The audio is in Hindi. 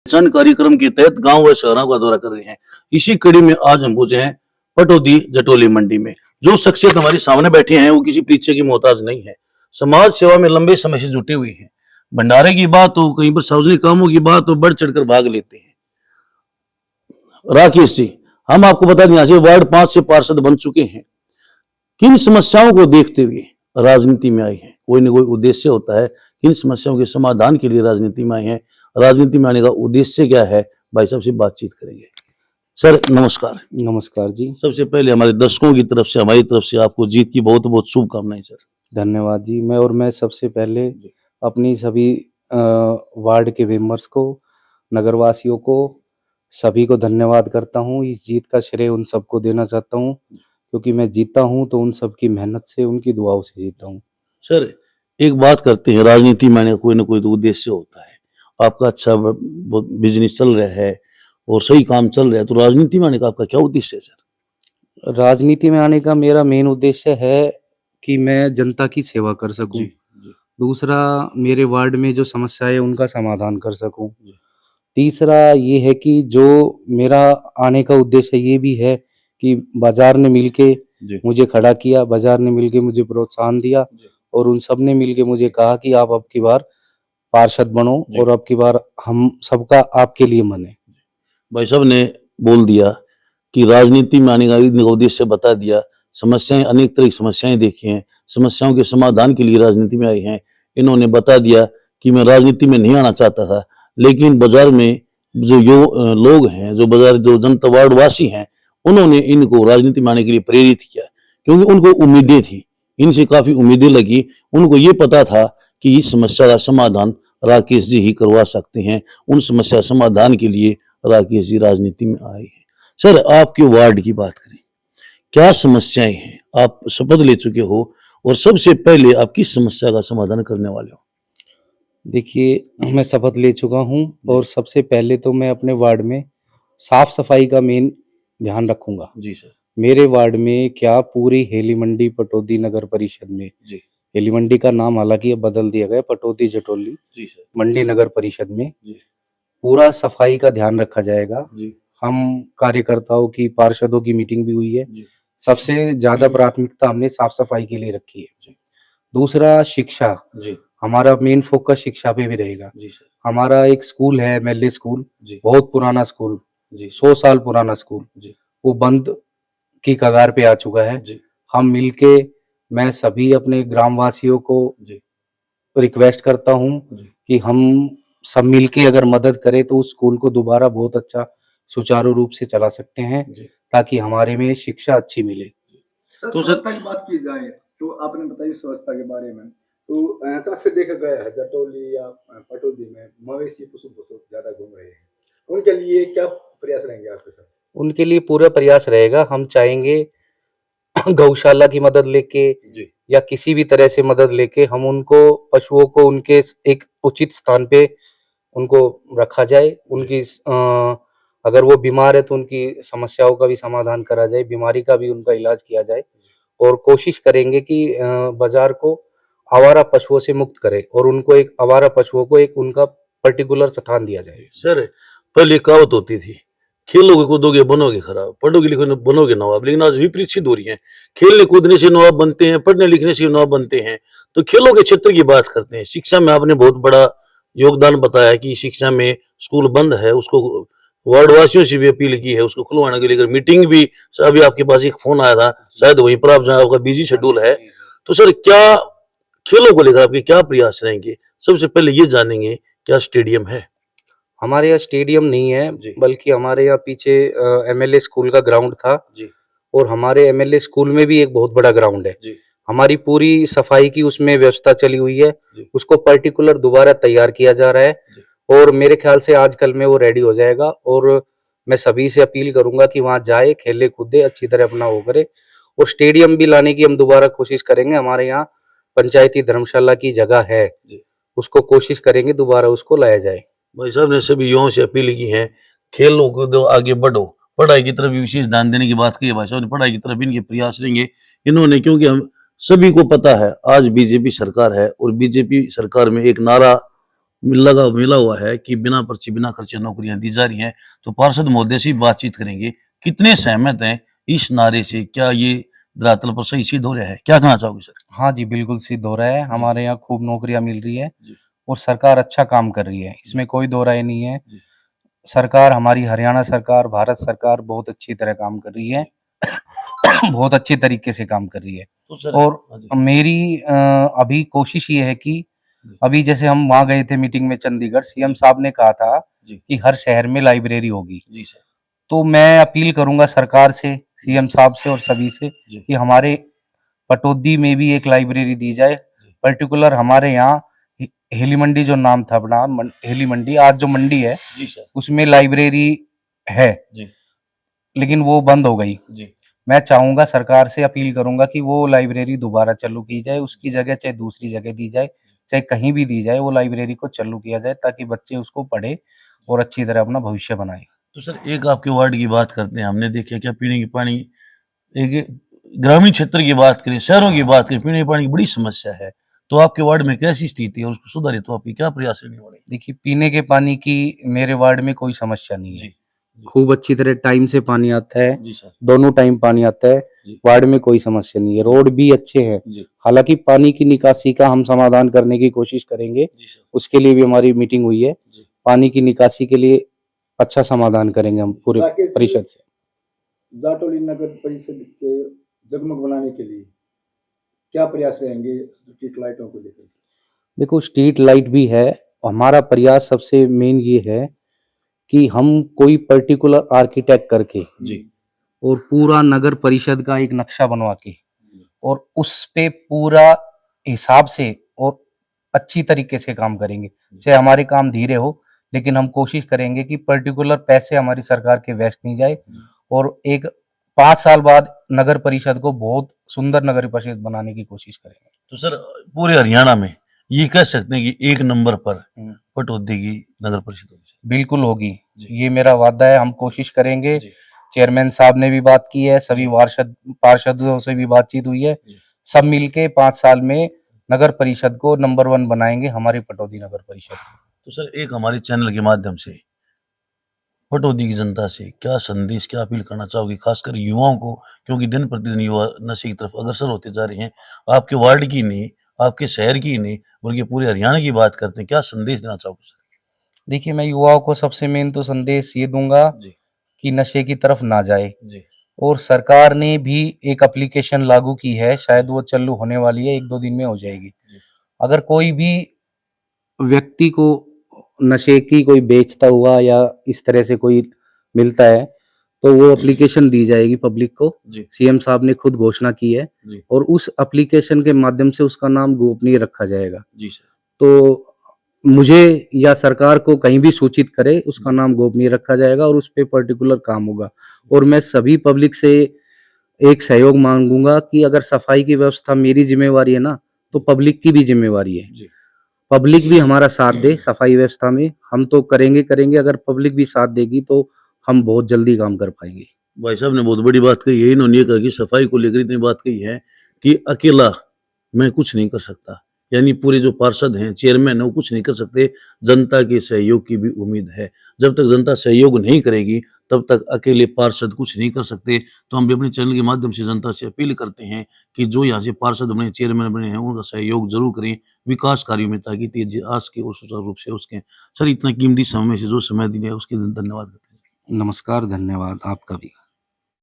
जन कार्यक्रम के तहत गांव व शहरों का दौरा कर रहे हैं। इसी कड़ी में आज हम पहुंचे हैं पटौदी जटोली मंडी में। जो शख्सियत हमारे सामने बैठे हैं वो किसी परिचय की मोहताज नहीं है, समाज सेवा में लंबे समय से जुटे हुए हैं। भंडारे की बात हो, कहीं पर सार्वजनिक कामों की बात हो, बढ़ चढ़कर भाग लेते हैं। राकेश जी, हम आपको बता दें, आज वार्ड 5 से पार्षद बन चुके हैं। किन समस्याओं को देखते हुए राजनीति में आए हैं? कोई न कोई उद्देश्य होता है। किन समस्याओं के समाधान के लिए राजनीति में आए हैं? राजनीति में आने का उद्देश्य क्या है? भाई साहब से बातचीत करेंगे। सर नमस्कार। नमस्कार जी। सबसे पहले हमारे दर्शकों की तरफ से, हमारी तरफ से आपको जीत की बहुत बहुत शुभकामनाएं सर। धन्यवाद जी। मैं सबसे पहले अपनी सभी वार्ड के मेंबर्स को, नगरवासियों को, सभी को धन्यवाद करता हूं। इस जीत का श्रेय उन सबको देना चाहता हूं, क्योंकि मैं जीता हूं तो उन सबकी मेहनत से, उनकी दुआओं से जीता हूं। सर एक बात करते हैं, राजनीति में आने का कोई ना कोई तो उद्देश्य होता है। आपका अच्छा बिजनेस चल रहा है और सही काम चल रहा है, तो राजनीति में आने का आपका क्या उद्देश्य है सर? राजनीति में आने का मेरा मेन उद्देश्य है कि मैं जनता की सेवा कर सकूं। दूसरा, मेरे वार्ड में जो समस्याएं है उनका समाधान कर सकूं। तीसरा ये है कि जो मेरा आने का उद्देश्य ये भी है कि बाजार ने मिलके मुझे खड़ा किया, बाजार ने मिलके मुझे प्रोत्साहन दिया और उन सब ने मिलके मुझे कहा कि आप अब की बार पार्षद बनो और अब की बार हम सबका आपके लिए मन है। भाई साहब ने बोल दिया कि राजनीति में आने का उद्देश्य बता दिया। समस्याएं, अनेक तरह की समस्याएं देखी हैं, समस्याओं के समाधान के लिए राजनीति में आए हैं। इन्होंने बता दिया कि मैं राजनीति में नहीं आना चाहता था, लेकिन बाजार में जो लोग हैं, जो जनता वार्डवासी हैं, उन्होंने इनको राजनीति में आने के लिए प्रेरित किया, क्योंकि उनको उम्मीदें थी, इनसे काफी उम्मीदें लगी। उनको ये पता था कि इस समस्या का समाधान राकेश जी ही करवा सकते हैं। उन समस्या समाधान के लिए राकेश जी राजनीति में आए हैं। सर आपके वार्ड की बात करें, क्या समस्याएं हैं? आप शपथ ले चुके हो और सबसे पहले आप किस समस्या का समाधान करने वाले हो? देखिए, मैं शपथ ले चुका हूं और सबसे पहले तो मैं अपने वार्ड में साफ सफाई का मेन ध्यान रखूंगा। जी सर। मेरे वार्ड में क्या पूरी हेली मंडी पटौदी नगर परिषद में, जी, हेली मंडी का नाम हालांकि अब बदल दिया गया, पटौदी जटोली जी सर, मंडी नगर परिषद में जी, पूरा सफाई का ध्यान रखा जाएगा। जी, हम कार्यकर्ताओं की, पार्षदों की मीटिंग भी हुई है। जी, सबसे ज्यादा प्राथमिकता हमने साफ सफाई के लिए रखी है। जी। दूसरा, शिक्षा। जी, हमारा मेन फोकस शिक्षा पे भी रहेगा। जी सर। हमारा एक स्कूल है, एमएलए स्कूल, जी, बहुत पुराना स्कूल, जी, 100 साल पुराना स्कूल, जी, वो बंद की कगार पे आ चुका है। जी, हम मिलके, मैं सभी अपने ग्रामवासियों को जी, रिक्वेस्ट करता हूँ जी, कि हम सब मिलके अगर मदद करें तो उस स्कूल को दोबारा बहुत अच्छा सुचारू रूप से चला सकते हैं, जी। ताकि हमारे में शिक्षा अच्छी मिले। सर, तो स्वच्छता की बात की जाए तो आपने बताई स्वच्छता के बारे में, तो अक्सर देखा गया है जटौली या पटौदी में मवेशी पशु बहुत ज्यादा घूम रहे हैं, उनके लिए क्या प्रयास रहेंगे आपके साथ? उनके लिए पूरा प्रयास रहेगा। हम चाहेंगे गौशाला की मदद लेके जी, या किसी भी तरह से मदद लेके हम उनको, पशुओं को उनके एक उचित स्थान पे उनको रखा जाए। उनकी अगर वो बीमार है तो उनकी समस्याओं का भी समाधान करा जाए, बीमारी का भी उनका इलाज किया जाए और कोशिश करेंगे कि बाजार को आवारा पशुओं से मुक्त करें और उनको एक आवारा पशुओं को एक उनका पर्टिकुलर स्थान दिया जाए। सर पहले कहावत होती थी, खेलोगे कूदोगे बनोगे खराब, पढ़ोगे लिखोगे बनोगे नवाब, लेकिन आज विपरीत सिद्ध हो रही है। खेलने कूदने से नवाब बनते हैं, पढ़ने लिखने से नवाब बनते हैं। तो खेलों के क्षेत्र की बात करते हैं। शिक्षा में आपने बहुत बड़ा योगदान बताया कि शिक्षा में स्कूल बंद है, उसको वार्डवासियों से भी अपील की है, उसको खुलवाने के लिए मीटिंग भी। अभी आपके पास एक फोन आया था, शायद वहीं पर आप, जहाँ आपका बिजी शेड्यूल है। तो सर क्या खेलों को लेकर आपके क्या प्रयास रहेंगे? सबसे पहले ये जानेंगे, क्या स्टेडियम है? हमारे यहाँ स्टेडियम नहीं है, जी, बल्कि हमारे यहाँ पीछे एमएलए स्कूल का ग्राउंड था जी, और हमारे एमएलए स्कूल में भी एक बहुत बड़ा ग्राउंड है। जी, हमारी पूरी सफाई की उसमें व्यवस्था चली हुई है, जी, उसको पर्टिकुलर दोबारा तैयार किया जा रहा है जी, और मेरे ख्याल से आजकल में वो रेडी हो जाएगा। और मैं सभी से अपील करूंगा कि वहां जाए, खेले कूदे, अच्छी तरह अपना वो करे। और स्टेडियम भी लाने की हम दोबारा कोशिश करेंगे। हमारे यहाँ पंचायती धर्मशाला की जगह है, जी। उसको कोशिश करेंगे दोबारा उसको लाया जाए। भाई साहब ने सभी युवाओं से अपील की है, खेलों को दो, आगे बढ़ो, पढ़ाई की तरफ भी विशेष ध्यान देने की बात की है। भाई साहब ने पढ़ाई की तरफ इनके प्रयास रहेंगे इन्होंने, क्योंकि हम सभी को पता है आज बीजेपी सरकार है और बीजेपी सरकार में एक नारा मिला हुआ है कि बिना पर्ची बिना खर्चे नौकरियां दी जा रही हैं। तो पार्षद महोदय से बातचीत करेंगे, कितने सहमत हैं इस नारे से, क्या ये धरातल पर सही सिद्ध हो रहा है, क्या कहना चाहोगे सर? हाँ जी, बिल्कुल सिद्ध हो रहा है। हमारे यहाँ खूब नौकरियां मिल रही है जी। और सरकार अच्छा काम कर रही है, इसमें कोई दो राय नहीं है। जी। सरकार, हमारी हरियाणा सरकार, भारत सरकार बहुत अच्छी तरह काम कर रही है। बहुत अच्छे तरीके से काम कर रही है। तो सर और हाँ जी, मेरी अभी कोशिश ये है कि जी। अभी जैसे हम वहाँ गए थे मीटिंग में चंडीगढ़, सीएम साहब ने कहा था जी। कि हर शहर में लाइब्रेरी होगी। जी सर। तो मैं अपील करूंगा सरकार से, सीएम साहब से और सभी से जी। कि हमारे पटौदी में भी एक लाइब्रेरी दी जाए। जी। पर्टिकुलर हमारे यहाँ हेली मंडी जो नाम था अपना, हेली मंडी, आज जो मंडी है जी सर। उसमें लाइब्रेरी है, जी। लेकिन वो बंद हो गई। जी। मैं चाहूंगा, सरकार से अपील करूंगा कि वो लाइब्रेरी दोबारा चालू की जाए, उसकी जगह चाहे दूसरी जगह दी जाए, चाहे कहीं भी दी जाए, वो लाइब्रेरी को चालू किया जाए ताकि बच्चे उसको पढ़े और अच्छी तरह अपना भविष्य बनाए। तो सर एक आपके वार्ड की बात करते हैं, हमने देखा क्या पीने की पानी, एक ग्रामीण क्षेत्र की बात करें, शहरों की बात करें, पीने के पानी की बड़ी समस्या है। तो आपके वार्ड में कैसी स्थिति है, उसको सुधारे तो आपकी क्या प्रयास रहने वाले? देखिए, पीने के पानी की मेरे वार्ड में कोई समस्या नहीं है। जी। जी। खूब अच्छी तरह टाइम से पानी आता है, जी सर। दोनों टाइम पानी आता है। जी। वार्ड में कोई समस्या नहीं है, रोड भी अच्छे हैं। जी। हालांकि पानी की निकासी का हम समाधान करने की कोशिश करेंगे, जी सर। उसके लिए भी हमारी मीटिंग हुई है। जी। पानी की निकासी के लिए अच्छा समाधान करेंगे हम पूरे राकेश जी, परिषद से। जाटौली नगर परिषद के जगमग बनाने के लिए क्या प्रयास रहेंगे स्ट्रीट लाइटों को लेकर? देखो, स्ट्रीट लाइट भी है, हमारा प्रयास सबसे मेन ये है कि हम कोई पर्टिकुलर आर्किटेक्ट करके जी। और पूरा नगर परिषद का एक नक्शा बनवा के और उस पे पूरा हिसाब से और अच्छी तरीके से काम करेंगे। चाहे हमारे काम धीरे हो, लेकिन हम कोशिश करेंगे कि पर्टिकुलर पैसे हमारी सरकार के वेस्ट नहीं जाए और एक 5 साल बाद नगर परिषद को बहुत सुंदर नगर परिषद बनाने की कोशिश करेंगे। तो सर पूरे हरियाणा में ये कह सकते हैं कि एक नंबर पर हम्म। पटौदी की नगर परिषद होगी। बिल्कुल होगी, जी। ये मेरा वादा है, हम कोशिश करेंगे। जी। चेयरमैन साहब ने भी बात की है, सभी पार्षदों से भी बातचीत हुई है। जी। सब मिलके 5 साल में नगर परिषद को नंबर 1 बनाएंगे, हमारी पटौदी नगर परिषद। तो सर एक हमारे चैनल के माध्यम से पटौदी की जनता से क्या संदेश, क्या अपील करना चाहोगे, खासकर युवाओं को, क्योंकि दिन प्रतिदिन युवा नशे की तरफ अग्रसर होते जा रहे हैं। आपके वार्ड की नहीं, आपके शहर की नहीं, बल्कि पूरे हरियाणा की बात करते हैं, क्या संदेश देना चाहोगे सर? देखिए, मैं युवाओं को सबसे मेन तो संदेश ये दूंगा जी। कि नशे की तरफ ना जाए। जी। और सरकार ने भी एक एप्लीकेशन लागू की है, शायद वो चालू होने वाली है, 1-2 दिन में हो जाएगी। जी। अगर कोई भी व्यक्ति को नशे की कोई बेचता हुआ या इस तरह से कोई मिलता है, तो वो एप्लीकेशन दी जाएगी पब्लिक को। जी। सीएम साहब ने खुद घोषणा की है जी। और उस एप्लीकेशन के माध्यम से उसका नाम गोपनीय रखा जाएगा। जी सर। तो मुझे या सरकार को कहीं भी सूचित करे, उसका नाम गोपनीय रखा जाएगा और उस पे पर्टिकुलर काम होगा। और मैं सभी पब्लिक से एक सहयोग मांगूंगा कि अगर सफाई की व्यवस्था मेरी जिम्मेवारी है ना, तो पब्लिक की भी जिम्मेवारी है। जी। पब्लिक भी हमारा साथ दे सफाई व्यवस्था में, हम तो करेंगे, अगर पब्लिक भी साथ देगी तो हम बहुत जल्दी काम कर पाएंगे। भाई साहब ने बहुत बड़ी बात कही है, इन्होंने ये कहा कि सफाई को लेकर इतनी बात कही है कि अकेला मैं कुछ नहीं कर सकता, यानी पूरे जो पार्षद हैं, चेयरमैन है, वो कुछ नहीं कर सकते, जनता के सहयोग की भी उम्मीद है। जब तक जनता सहयोग नहीं करेगी तब तक अकेले पार्षद कुछ नहीं कर सकते। तो हम भी अपने चैनल के माध्यम से जनता से अपील करते हैं कि जो यहाँ से पार्षद बने, चेयरमैन बने हैं, उनका सहयोग जरूर करें विकास कार्यों में, ताकि तेजी आ सके और सुचारू रूप से हो सके। सर इतना कीमती समय से जो समय दिया है उसके लिए धन्यवाद करते हैं। नमस्कार, धन्यवाद आपका भी।